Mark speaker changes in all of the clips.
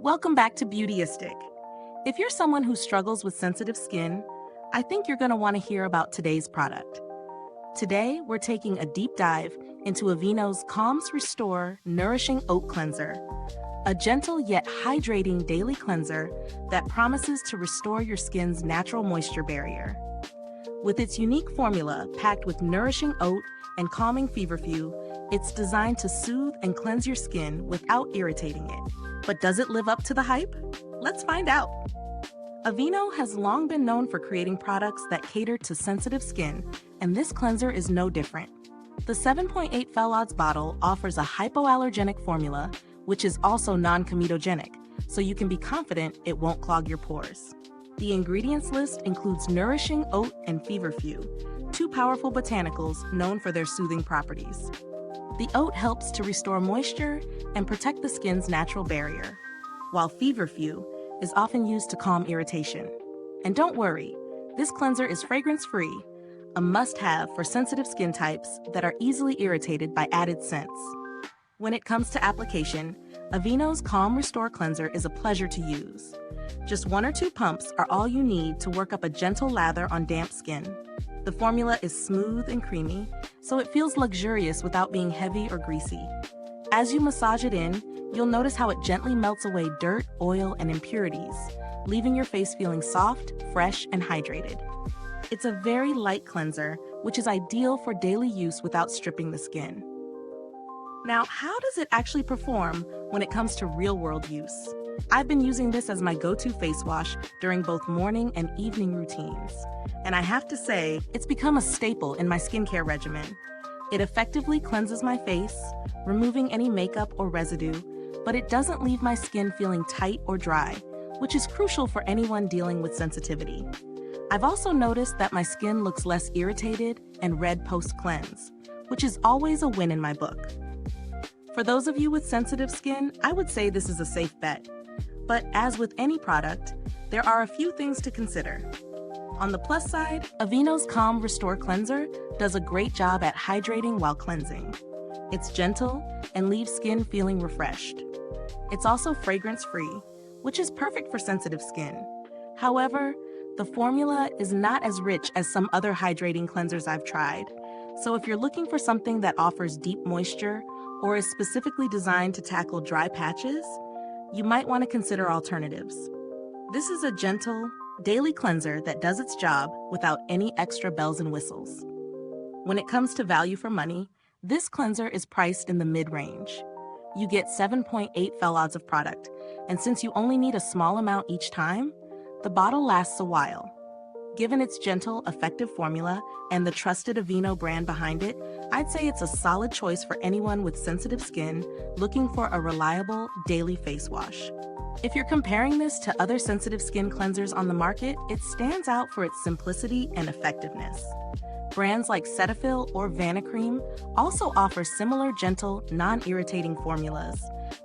Speaker 1: Welcome back to Beautyistic. If you're someone who struggles with sensitive skin, I think you're going to want to hear about today's product. Today, we're taking a deep dive into Aveeno's Calms Restore Nourishing Oat Cleanser, a gentle yet hydrating daily cleanser that promises to restore your skin's natural moisture barrier. With its unique formula packed with nourishing oat and calming feverfew, it's designed to soothe and cleanse your skin without irritating it. But does it live up to the hype? Let's find out. Aveeno has long been known for creating products that cater to sensitive skin, and this cleanser is no different. The 7.8 phthalates bottle offers a hypoallergenic formula, which is also non-comedogenic, so you can be confident it won't clog your pores. The ingredients list includes nourishing oat and feverfew, two powerful botanicals known for their soothing properties. The oat helps to restore moisture and protect the skin's natural barrier, while feverfew is often used to calm irritation. And don't worry, this cleanser is fragrance-free, a must-have for sensitive skin types that are easily irritated by added scents. When it comes to application, Aveeno's Calm Restore Cleanser is a pleasure to use. Just 1 or 2 pumps are all you need to work up a gentle lather on damp skin. The formula is smooth and creamy, so it feels luxurious without being heavy or greasy. As you massage it in, you'll notice how it gently melts away dirt, oil, and impurities, leaving your face feeling soft, fresh, and hydrated. It's a very light cleanser, which is ideal for daily use without stripping the skin. Now, how does it actually perform when it comes to real-world use? I've been using this as my go-to face wash during both morning and evening routines. And I have to say, it's become a staple in my skincare regimen. It effectively cleanses my face, removing any makeup or residue, but it doesn't leave my skin feeling tight or dry, which is crucial for anyone dealing with sensitivity. I've also noticed that my skin looks less irritated and red post-cleanse, which is always a win in my book. For those of you with sensitive skin, I would say this is a safe bet. But as with any product, there are a few things to consider. On the plus side, Aveeno's Calm Restore Cleanser does a great job at hydrating while cleansing. It's gentle and leaves skin feeling refreshed. It's also fragrance-free, which is perfect for sensitive skin. However, the formula is not as rich as some other hydrating cleansers I've tried. So if you're looking for something that offers deep moisture or is specifically designed to tackle dry patches, you might want to consider alternatives. This is a gentle, daily cleanser that does its job without any extra bells and whistles. When it comes to value for money, this cleanser is priced in the mid-range. You get 7.8 phthalates of product, and since you only need a small amount each time, the bottle lasts a while. Given its gentle, effective formula and the trusted Aveeno brand behind it, I'd say it's a solid choice for anyone with sensitive skin looking for a reliable daily face wash. If you're comparing this to other sensitive skin cleansers on the market, it stands out for its simplicity and effectiveness. Brands like Cetaphil or Vanicream also offer similar gentle, non-irritating formulas.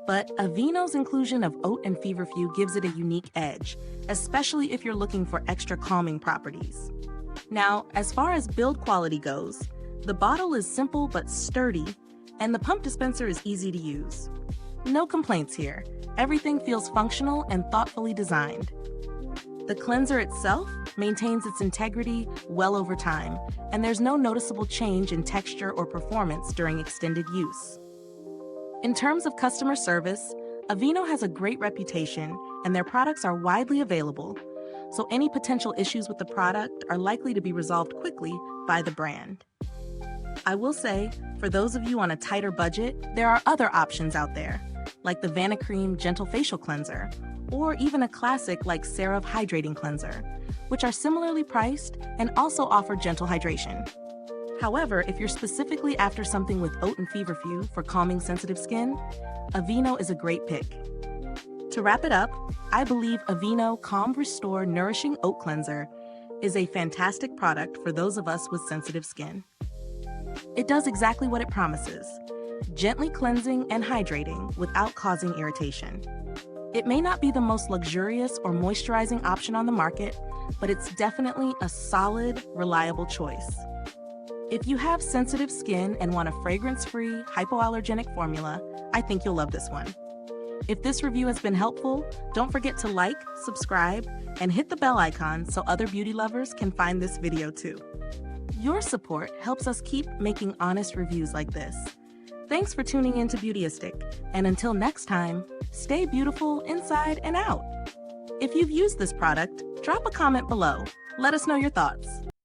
Speaker 1: But Aveeno's inclusion of oat and feverfew gives it a unique edge, especially if you're looking for extra calming properties. Now, as far as build quality goes, the bottle is simple but sturdy, and the pump dispenser is easy to use. No complaints here. Everything feels functional and thoughtfully designed. The cleanser itself maintains its integrity well over time, and there's no noticeable change in texture or performance during extended use. In terms of customer service, Aveeno has a great reputation and their products are widely available, so any potential issues with the product are likely to be resolved quickly by the brand. I will say, for those of you on a tighter budget, there are other options out there, like the Vanicream Gentle Facial Cleanser, or even a classic like CeraVe Hydrating Cleanser, which are similarly priced and also offer gentle hydration. However, if you're specifically after something with oat and feverfew for calming sensitive skin, Aveeno is a great pick. To wrap it up, I believe Aveeno Calm Restore Nourishing Oat Cleanser is a fantastic product for those of us with sensitive skin. It does exactly what it promises, gently cleansing and hydrating without causing irritation. It may not be the most luxurious or moisturizing option on the market, but it's definitely a solid, reliable choice. If you have sensitive skin and want a fragrance-free, hypoallergenic formula, I think you'll love this one. If this review has been helpful, don't forget to like, subscribe, and hit the bell icon so other beauty lovers can find this video too. Your support helps us keep making honest reviews like this. Thanks for tuning in to Beautyistic, and until next time, stay beautiful inside and out. If you've used this product, drop a comment below. Let us know your thoughts.